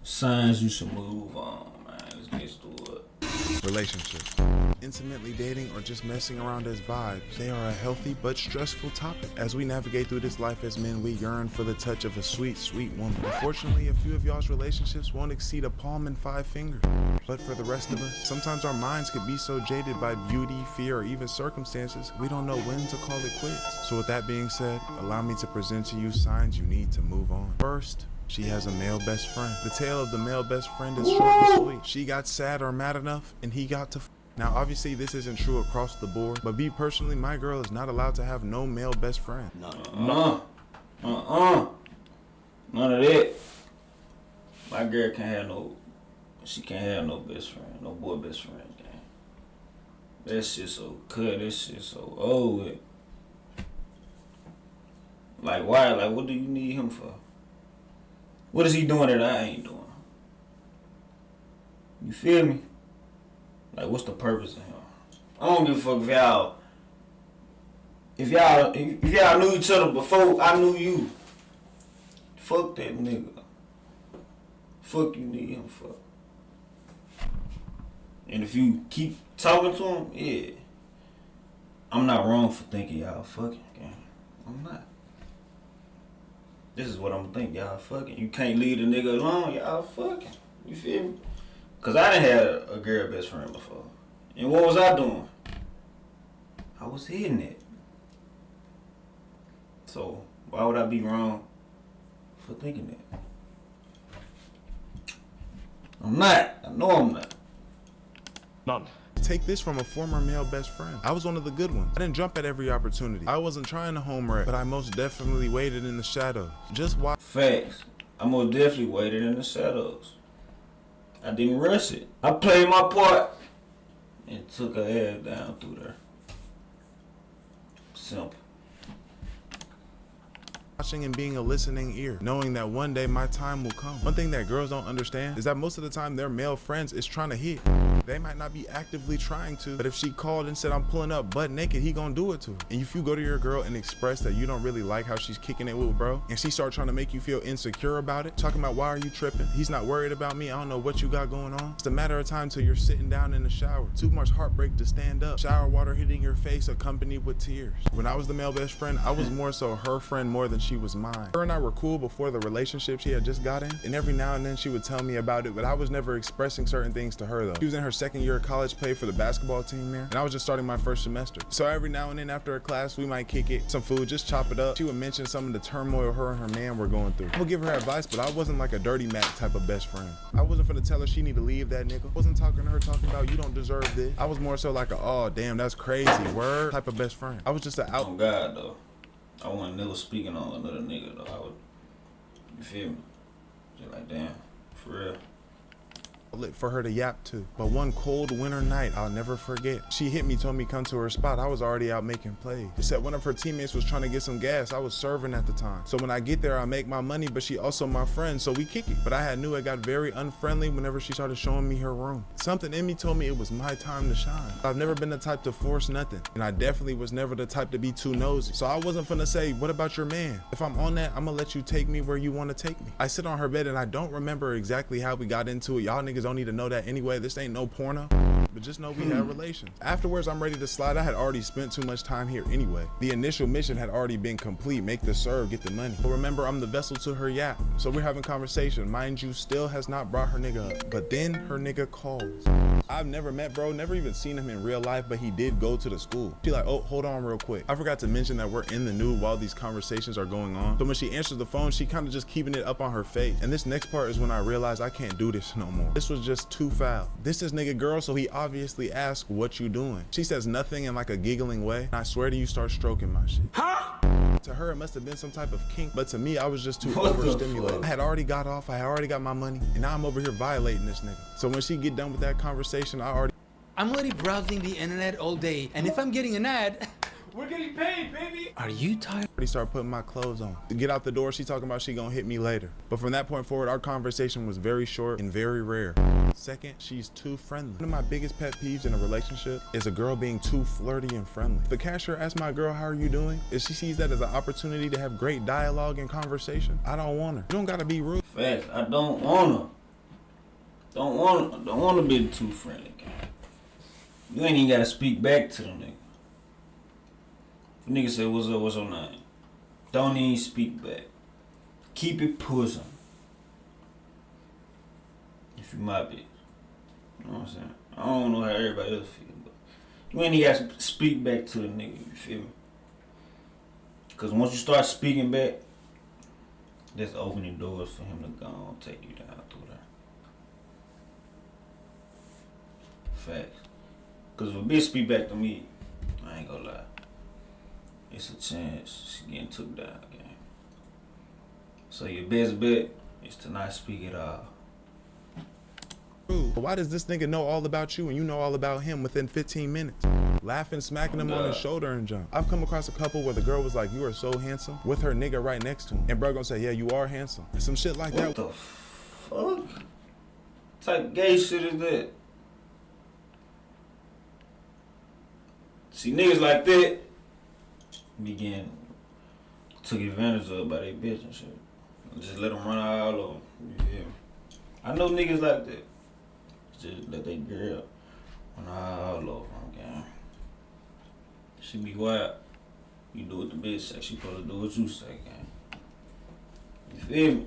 Signs you should move on, man. Let's get to it. Relationships. Intimately dating or just messing around as vibes. They are a healthy but stressful topic. As we navigate through this life as men, we yearn for the touch of a sweet, sweet woman. Unfortunately, a few of y'all's relationships won't exceed a palm and 5 fingers. But for the rest of us, sometimes our minds could be so jaded by beauty, fear, or even circumstances, we don't know when to call it quits. So with that being said, allow me to present to you signs you need to move on. First, she has a male best friend. The tale of the male best friend is short and sweet. She got sad or mad enough, and he got to Now, obviously, this isn't true across the board, but me personally, my girl is not allowed to have no male best friend. None of that. My girl can't have no, she can't have no best friend, no boy best friend, gang. That shit so cut, that shit so old. Like, why? Like, what do you need him for? What is he doing that I ain't doing? You feel me? Like, what's the purpose of him? I don't give a fuck if y'all knew each other before I knew you. Fuck that nigga. Fuck you need him for. And if you keep talking to him, yeah. I'm not wrong for thinking y'all fucking, gang. I'm not. This is what I'm thinking, y'all fucking. You can't leave the nigga alone, y'all fucking. You feel me? Cause I done had a girl best friend before. And what was I doing? I was hitting it. So why would I be wrong for thinking that? I'm not. I know I'm not. None. Take this from a former male best friend. I was one of the good ones. I didn't jump at every opportunity. I wasn't trying to home wreck, but I most definitely waited in the shadows. Just watch. Facts. I most definitely waited in the shadows. I didn't rush it. I played my part and took her ass down through there. Simple. Watching and being a listening ear, knowing that one day my time will come. One thing that girls don't understand is that most of the time their male friends is trying to hit. They might not be actively trying to, but if she called and said I'm pulling up butt naked, he gonna do it to her. And if you go to your girl and express that you don't really like how she's kicking it with bro, and she start trying to make you feel insecure about it, talking about why are you tripping? He's not worried about me, I don't know what you got going on. It's a matter of time till you're sitting down in the shower. Too much heartbreak to stand up. Shower water hitting your face accompanied with tears. When I was the male best friend, I was more so her friend more than she was mine. Her and I were cool before the relationship she had just got in, and every now and then she would tell me about it, but I was never expressing certain things to her though. She was in her second year of college, played for the basketball team there, and I was just starting my first semester. So every now and then after a class, we might kick it, some food, just chop it up. She would mention some of the turmoil her and her man were going through. I would give her advice, but I wasn't like a dirty Mac type of best friend. I wasn't finna tell her she need to leave that nigga. I wasn't talking to her talking about you don't deserve this. I was more so like a, oh damn, that's crazy, word type of best friend. I was just an out. Oh God though. I wasn't never speaking on another nigga though. I would, you feel me? Just like damn, for real. For her to yap to. But one cold winter night I'll never forget. She hit me, told me come to her spot. I was already out making plays. She said one of her teammates was trying to get some gas. I was serving at the time. So when I get there, I make my money, but she also my friend, so we kick it. But I knew it got very unfriendly whenever she started showing me her room. Something in me told me it was my time to shine. I've never been the type to force nothing, and I definitely was never the type to be too nosy. So I wasn't finna say, what about your man? If I'm on that, I'm gonna let you take me where you wanna take me. I sit on her bed and I don't remember exactly how we got into it. Y'all niggas don't need to know that anyway. This ain't no porno, but just know we had relations. Afterwards, I'm ready to slide. I had already spent too much time here anyway. The initial mission had already been complete. Make the serve, get the money. But remember, I'm the vessel to her yap. So we're having conversation. Mind you, still has not brought her nigga up. But then her nigga calls. I've never met bro, never even seen him in real life, but he did go to the school. She like, oh, hold on real quick. I forgot to mention that we're in the nude while these conversations are going on. So when she answers the phone, she kind of just keeping it up on her face. And this next part is when I realized I can't do this no more. This was just too foul. This is nigga girl, so he obviously asked, what you doing? She says nothing in like a giggling way. And I swear to you, start stroking my shit. Huh? To her, it must have been some type of kink, but to me, I was just too overstimulated. I had already got off, I had already got my money, and now I'm over here violating this nigga. So when she get done with that conversation, I'm already browsing the internet all day, and if I'm getting an ad, We're getting paid, baby. are you tired? already start putting my clothes on. To get out the door, she talking about she gonna hit me later. But from that point forward, our conversation was very short and very rare. Second, she's too friendly. One of my biggest pet peeves in a relationship is a girl being too flirty and friendly. If the cashier asks my girl, how are you doing? If she sees that as an opportunity to have great dialogue and conversation, I don't want her. You don't gotta be rude. Facts. I don't want her. Don't want to be too friendly, gang. You ain't even gotta speak back to them nigga. If nigga say, what's up, what's your name? Don't even speak back. Keep it pushing. If you my bitch. You know what I'm saying? I don't know how everybody else feel, but you ain't even gotta speak back to the nigga, you feel me? Cause once you start speaking back, that's opening doors for him to go and take you down through there. Facts. Cause if a bitch speak back to me, I ain't gonna lie. It's a chance she getting took down again. So your best bet is to not speak at all. But why does this nigga know all about you and you know all about him within 15 minutes? Laughing, smacking him on his shoulder and jump. I've come across a couple where the girl was like, you are so handsome, with her nigga right next to him. And bro gonna say, yeah, you are handsome. Some shit like that. What the fuck? Type gay shit is that? See, niggas like that begin took advantage of by they bitch and shit. Just let them run all over. You feel me? I know niggas like that. Just let they girl run all over them, gang. She be wild. You do what the bitch say. She supposed to do what you say, gang. You feel me?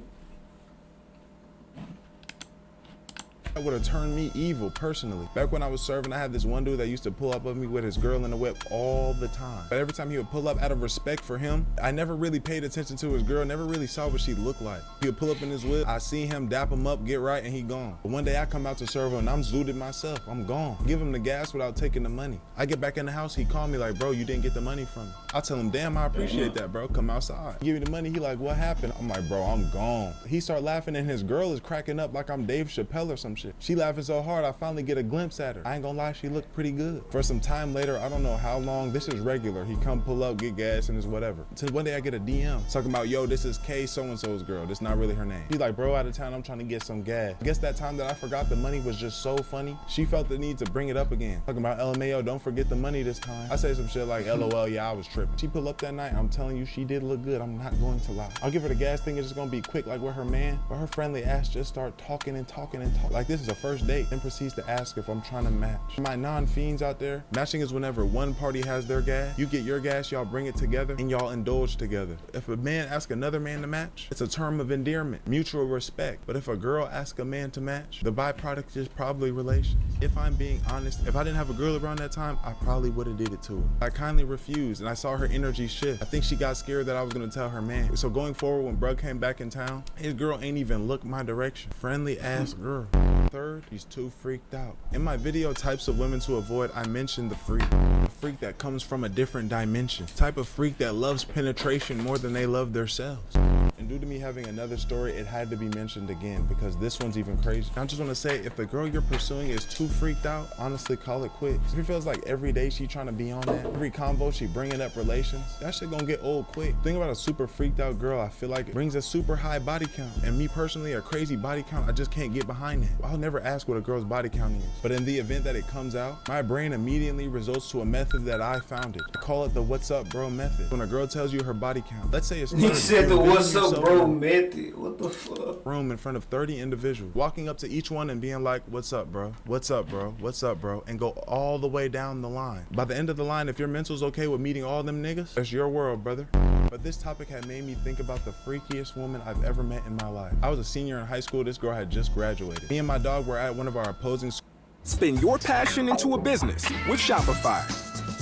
That would have turned me evil personally. Back when I was serving, I had this one dude that used to pull up on me with his girl in the whip all the time. But every time he would pull up out of respect for him, I never really paid attention to his girl, never really saw what she looked like. He would pull up in his whip, I see him, dap him up, get right, and he gone. But one day I come out to serve him and I'm zooted myself. I'm gone. Give him the gas without taking the money. I get back in the house, he called me like, bro, you didn't get the money from me. I tell him, damn, I appreciate that, bro. Come outside. Give me the money. He like, what happened? I'm like, bro, I'm gone. He start laughing and his girl is cracking up like I'm Dave Chappelle or some shit. She laughing so hard, I finally get a glimpse at her. I ain't gonna lie, she looked pretty good. For some time later, I don't know how long, this is regular. He come pull up, get gas, and it's whatever. Until one day I get a DM talking about, yo, this is K so-and-so's girl. This not really her name. He's like, bro, out of town, I'm trying to get some gas. I guess that time that I forgot the money was just so funny, she felt the need to bring it up again. Talking about, LMAO, don't forget the money this time. I say some shit like, LOL, yeah, I was tripping. She pull up that night, I'm telling you, she did look good. I'm not going to lie. I'll give her the gas thing, it's just gonna be quick like with her man, but her friendly ass just start talking and talking and talking. Like this is a first date, then proceeds to ask if I'm trying to match. My non-fiends out there, matching is whenever one party has their gas, you get your gas, y'all bring it together, and y'all indulge together. If a man asks another man to match, it's a term of endearment, mutual respect. But if a girl asks a man to match, the byproduct is probably relations. If I'm being honest, if I didn't have a girl around that time, I probably would have did it to her. I kindly refused, and I saw her energy shift. I think she got scared that I was gonna tell her man. So going forward, when bruh came back in town, his girl ain't even look my direction. Friendly ass girl. Third, he's too freaked out. In my video, types of women to avoid, I mentioned the freak. A freak that comes from a different dimension. Type of freak that loves penetration more than they love themselves. And due to me having another story, it had to be mentioned again because this one's even crazy. I just want to say, if the girl you're pursuing is too freaked out, honestly, call it quits. If it feels like every day she trying to be on that, every convo she bringing up relations, that shit gonna get old quick. Think about a super freaked out girl, I feel like it brings a super high body count. And me personally, a crazy body count, I just can't get behind that. I'll never ask what a girl's body count is. But in the event that it comes out, my brain immediately resorts to a method that I founded. I call it the what's up bro method. When a girl tells you her body count, let's say it's 30, He said the what's up yourself bro method. What the fuck? Room in front of 30 individuals, walking up to each one and being like, what's up bro, what's up bro, what's up bro, and go all the way down the line. By the end of the line, if your mental's okay with meeting all them niggas, that's your world, brother. But this topic had made me think about the freakiest woman I've ever met in my life. I was a senior in high school, this girl had just graduated. Me and my dog were at one of our opposing schools. Spin your passion into a business with Shopify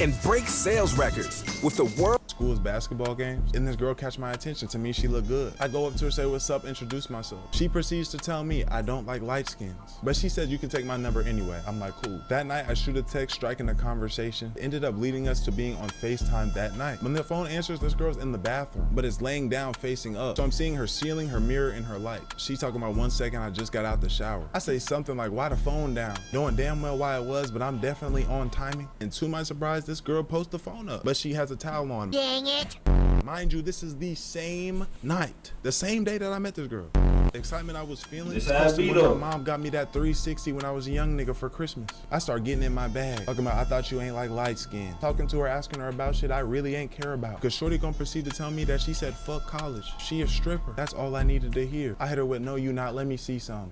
and break sales records with the school's basketball games, and this girl catch my attention. To me, she looked good. I go up to her, say what's up, introduce myself. She proceeds to tell me I don't like light skins, but she said you can take my number anyway. I'm like, cool. That night I shoot a text striking a conversation, ended up leading us to being on FaceTime that night. When the phone answers, this girl's in the bathroom, but it's laying down facing up, so I'm seeing her ceiling, her mirror, and her light. She talking about 1 second, I just got out the shower. I say something like, why the phone down, knowing damn well why it was, but I'm definitely on timing. And to my surprise, this girl posts the phone up, but she has a towel on. Dang it. Mind you, this is the same night, the same day that I met this girl. The excitement I was feeling is how it be, when though. my mom got me that 360 when I was a young nigga for Christmas. I start getting in my bag, talking about I thought you ain't like light skin. Talking to her, asking her about shit I really ain't care about. Cause shorty gonna proceed to tell me that she said fuck college, she a stripper. That's all I needed to hear. I hit her with no you not, let me see some.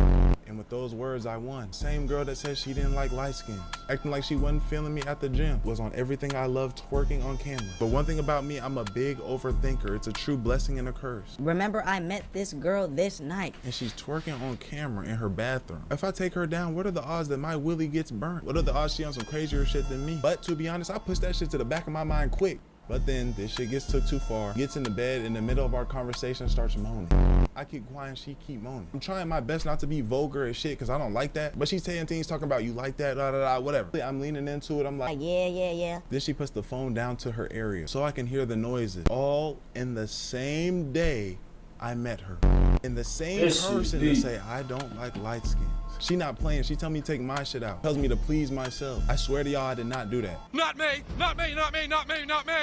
And with those words, I won. Same girl that said she didn't like light skins, acting like she wasn't feeling me at the gym, was on everything I love twerking on camera. But one thing about me, I'm a big overthinker. It's a true blessing and a curse. Remember, I met this girl this night. And she's twerking on camera in her bathroom. If I take her down, what are the odds that my willy gets burnt? What are the odds she on some crazier shit than me? But to be honest, I push that shit to the back of my mind quick. But then this shit gets took too far. Gets in the bed, in the middle of our conversation, starts moaning. I keep quiet, she keep moaning. I'm trying my best not to be vulgar as shit, cause I don't like that. But she's saying things talking about you like that, whatever. I'm leaning into it, I'm like, yeah. Then she puts the phone down to her area so I can hear the noises. All in the same day I met her. In the same person to say, I don't like light skins. She not playing, she tell me to take my shit out. Tells me to please myself. I swear to y'all, I did not do that. Not me, not me, not me, not me, not me.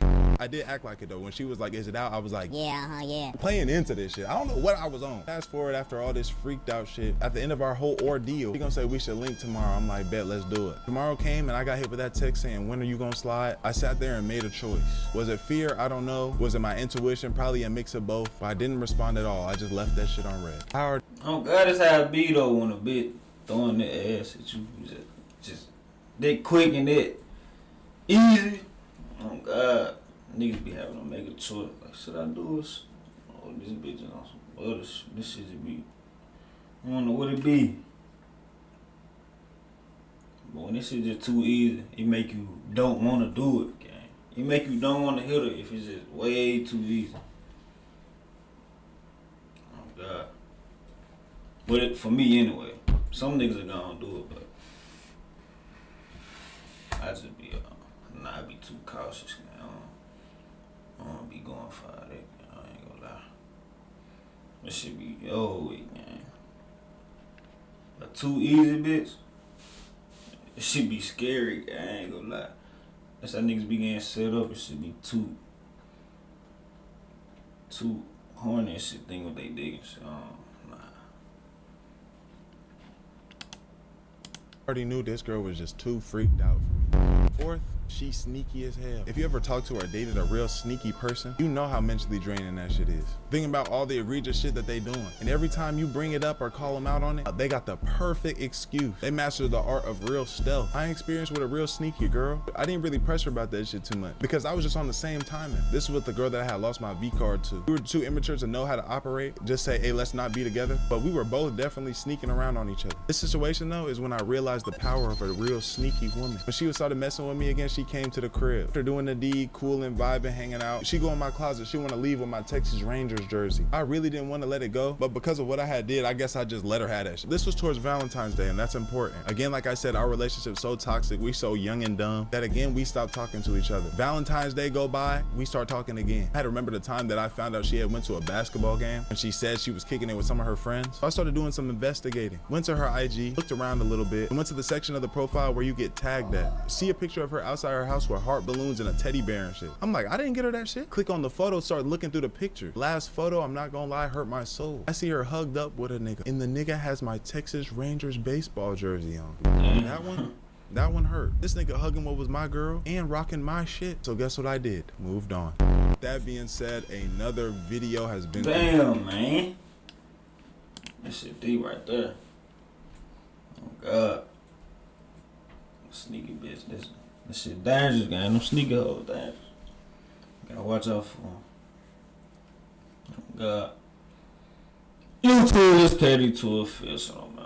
I did act like it though. When she was like, is it out? I was like, Yeah. playing into this shit. I don't know what I was on. Fast forward after all this freaked out shit. At the end of our whole ordeal, she gonna say we should link tomorrow. I'm like, bet, let's do it. Tomorrow came and I got hit with that text saying, when are you gonna slide? I sat there and made a choice. Was it fear? I don't know. Was it my intuition? Probably a mix of both. But I didn't respond at all. I just left that shit on red. Oh God, that's how it be though when a bitch throwing the ass at you. Just that quick and that easy. Oh God. Niggas be having to make a choice. Like, should I do this? Oh, this bitch is on some other shit. This shit just be, I don't know what it be. But when this shit just too easy, it make you don't want to do it, gang. It make you don't want to hit her if it's just way too easy. Oh God. But for me anyway, some niggas are gonna do it, but I just be, I be too cautious, gang. I don't be going for that, I ain't gonna lie. This shit be man. A too easy bitch, it should be scary, I ain't gonna lie. That's how niggas be getting set up, it should be too horny and shit, think what they digging, so nah. Already knew this girl was just too freaked out for me. Fourth, she's sneaky as hell. If you ever talked to or dated a real sneaky person, you know how mentally draining that shit is. Thinking about all the egregious shit that they doing. And every time you bring it up or call them out on it, they got the perfect excuse. They master the art of real stealth. I experienced with a real sneaky girl. I didn't really press her about that shit too much because I was just on the same timing. This is what the girl that I had lost my V card to. We were too immature to know how to operate. Just say, hey, let's not be together. But we were both definitely sneaking around on each other. This situation though is when I realized the power of a real sneaky woman. When she started messing with me again, she came to the crib. After doing the deed, cooling, vibing, hanging out, she go in my closet. She want to leave with my Texas Rangers jersey. I really didn't want to let it go, but because of what I had did, I guess I just let her have that shit. This was towards Valentine's Day, and that's important. Again, like I said, our relationship's so toxic, we so young and dumb, that again, we stopped talking to each other. Valentine's Day go by, we start talking again. I had to remember the time that I found out she had went to a basketball game, and she said she was kicking it with some of her friends. So I started doing some investigating. Went to her IG, looked around a little bit, and went to the section of the profile where you get tagged at. See a picture of her outside her house with heart balloons and a teddy bear and shit. I'm like, I didn't get her that shit. Click on the photo, start looking through the picture. Last photo, I'm not gonna lie, hurt my soul. I see her hugged up with a nigga, and the nigga has my Texas Rangers baseball jersey on. And that one hurt. This nigga hugging what was my girl and rocking my shit. So guess what I did? Moved on. That being said, another video has been. Damn, man. That shit deep right there. Oh God. Sneaky bitch. This shit dangerous, gang. Them sneaky hoes dangerous. Gotta watch out for them. Oh God. YouTube is KD2 official, man.